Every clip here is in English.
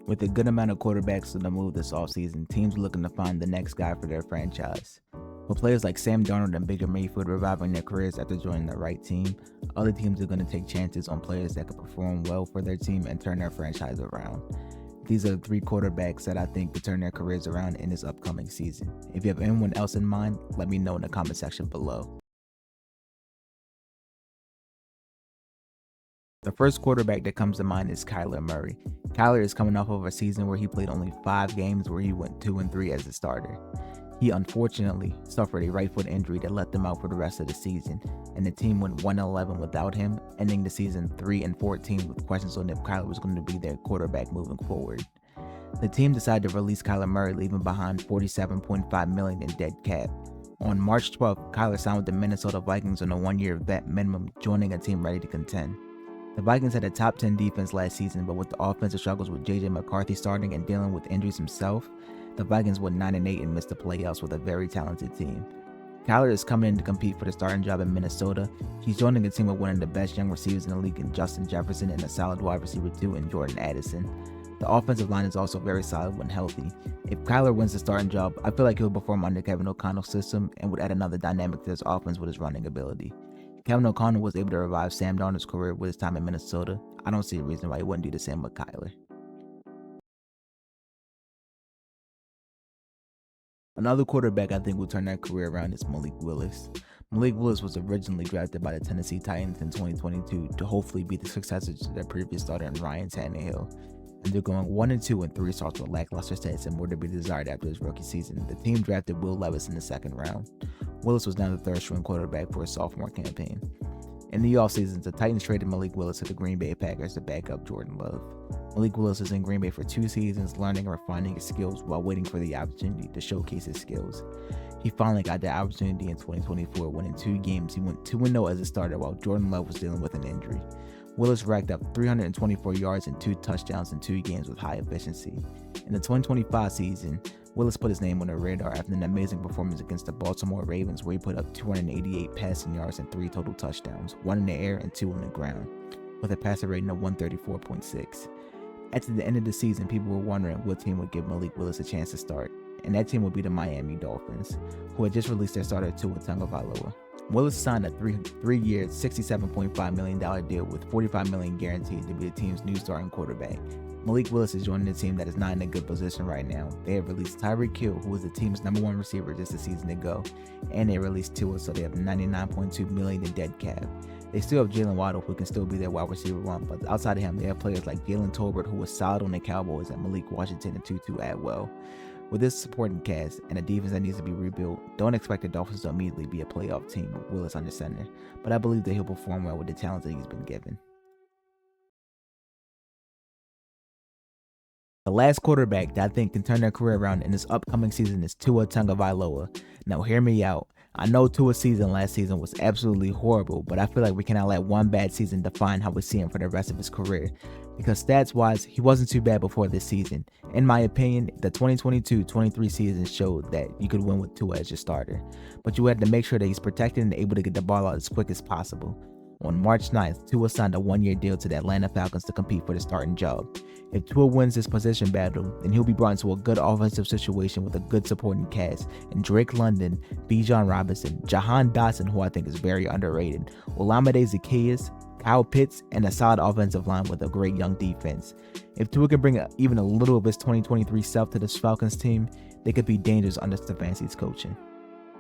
With a good amount of quarterbacks on the move this offseason, teams are looking to find the next guy for their franchise. With players like Sam Darnold and Baker Mayfield reviving their careers after joining the right team, other teams are going to take chances on players that could perform well for their team and turn their franchise around. These are the 3 quarterbacks that I think could turn their careers around in this upcoming season. If you have anyone else in mind, let me know in the comment section below. The first quarterback that comes to mind is Kyler Murray. Kyler is coming off of a season where he played only 5 games where he went 2-3 as a starter. He unfortunately suffered a right foot injury that left him out for the rest of the season, and the team went 1-11 without him, ending the season 3-14 with questions on if Kyler was going to be their quarterback moving forward. The team decided to release Kyler Murray, leaving behind $47.5 million in dead cap. On March 12th, Kyler signed with the Minnesota Vikings on a 1-year vet minimum, joining a team ready to contend. The Vikings had a top 10 defense last season, but with the offensive struggles with J.J. McCarthy starting and dealing with injuries himself, the Vikings went 9-8 and missed the playoffs with a very talented team. Kyler is coming in to compete for the starting job in Minnesota. He's joining a team with one of the best young receivers in the league in Justin Jefferson and a solid wide receiver too in Jordan Addison. The offensive line is also very solid when healthy. If Kyler wins the starting job, I feel like he'll perform under Kevin O'Connell's system and would add another dynamic to his offense with his running ability. Kevin O'Connell was able to revive Sam Darnold's career with his time in Minnesota. I don't see a reason why he wouldn't do the same with Kyler. Another quarterback I think will turn their career around is Malik Willis. Malik Willis was originally drafted by the Tennessee Titans in 2022 to hopefully be the successor to their previous starter in Ryan Tannehill. And they're going 1-2 and 3 starts with lackluster stats and more to be desired after his rookie season. The team drafted Will Levis in the 2nd round. Willis was now the 3rd-string quarterback for his sophomore campaign. In the offseason, the Titans traded Malik Willis to the Green Bay Packers to back up Jordan Love. Malik Willis is in Green Bay for 2 seasons, learning and refining his skills while waiting for the opportunity to showcase his skills. He finally got that opportunity in 2024 when in 2 games he went 2-0 as a starter while Jordan Love was dealing with an injury. Willis racked up 324 yards and 2 touchdowns in 2 games with high efficiency. In the 2025 season, Willis put his name on the radar after an amazing performance against the Baltimore Ravens where he put up 288 passing yards and 3 total touchdowns, 1 in the air and 2 on the ground, with a passer rating of 134.6. At the end of the season, people were wondering what team would give Malik Willis a chance to start, and that team would be the Miami Dolphins, who had just released their starter Tua Tagovailoa. Willis signed a 3-year, $67.5 million deal with $45 million guaranteed to be the team's new starting quarterback. Malik Willis is joining a team that is not in a good position right now. They have released Tyreek Hill, who was the team's #1 receiver just a season ago, and they released Tua, so they have $99.2 million in dead cap. They still have Jalen Waddle, who can still be their wide receiver 1, but outside of him, they have players like Jalen Tolbert, who was solid on the Cowboys, and Malik Washington and Tutu Atwell. With this supporting cast and a defense that needs to be rebuilt, don't expect the Dolphins to immediately be a playoff team with Willis under center, but I believe that he'll perform well with the talent that he's been given. The last quarterback that I think can turn their career around in this upcoming season is Tua Tagovailoa. Now hear me out. I know Tua's season last season was absolutely horrible, but I feel like we cannot let one bad season define how we see him for the rest of his career. Because stats-wise, he wasn't too bad before this season. In my opinion, the 2022-23 season showed that you could win with Tua as your starter. But you had to make sure that he's protected and able to get the ball out as quick as possible. On March 9th, Tua signed a 1-year deal to the Atlanta Falcons to compete for the starting job. If Tua wins this position battle, then he'll be brought into a good offensive situation with a good supporting cast in Drake London, Bijan Robinson, Jahan Dotson, who I think is very underrated, Olamide Zaccheaus, Kyle Pitts, and a solid offensive line with a great young defense. If Tua can bring even a little of his 2023 self to this Falcons team, they could be dangerous under Stefanski's coaching.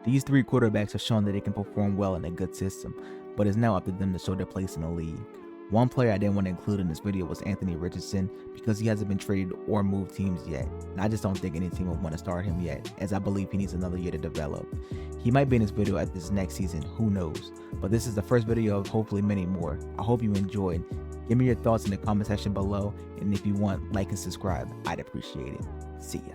These 3 quarterbacks have shown that they can perform well in a good system, but it's now up to them to show their place in the league. One player I didn't want to include in this video was Anthony Richardson because he hasn't been traded or moved teams yet, and I just don't think any team would want to start him yet, as I believe he needs another year to develop. He might be in this video at this next season, who knows, but this is the first video of hopefully many more. I hope you enjoyed. Give me your thoughts in the comment section below, and if you want, like and subscribe, I'd appreciate it. See ya.